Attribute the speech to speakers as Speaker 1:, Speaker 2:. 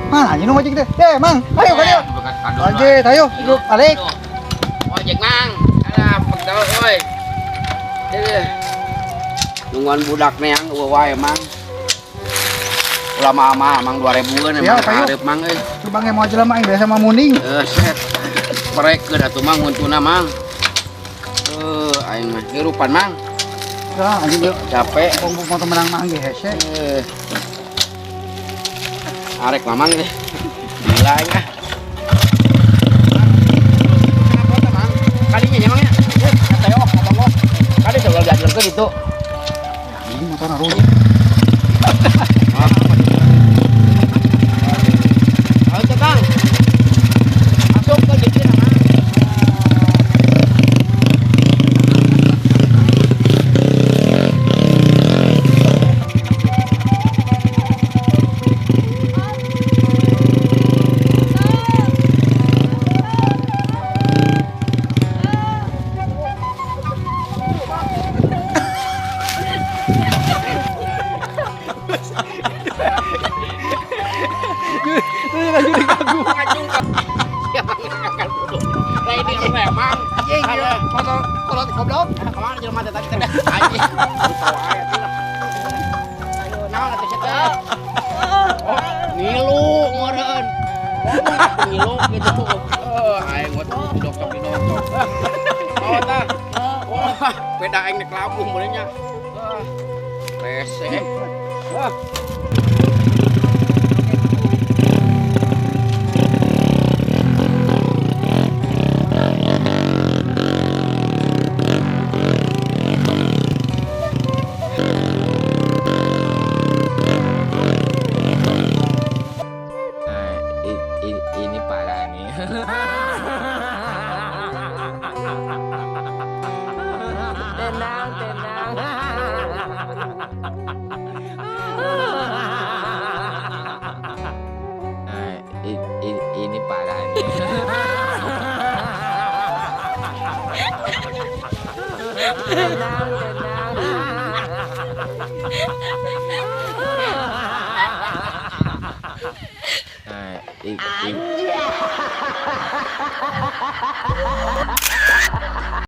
Speaker 1: Mana aja ojek deh. Mang, ayo ayo. Ojek, ayo. Hidup balik.
Speaker 2: Ojek mang. Ada pegawai oi. Nungguan budak nih yang wae mang. Lama mang 2000-an emang hareup mang euy.
Speaker 1: Coba nge mau aja mang biasa mah muning.
Speaker 2: Set. Parekeun atuh mang nguntuna mang. Aing mah hirupan mang.
Speaker 1: Dah anjing
Speaker 2: capek.
Speaker 1: Bong motor menang mang ge hese.
Speaker 2: Arek mamang deh. Gila ya. Kalinya emang ya. Kata yo ngomong. Kali coba diajar ke gitu.
Speaker 1: Ini motor naruh.
Speaker 2: Ayo Bang. Masuk ke jadi nama. Beda aing nek labung mulanya. Resek.
Speaker 3: Ini parah nih. Tenang. Ini parah nih. Tenang.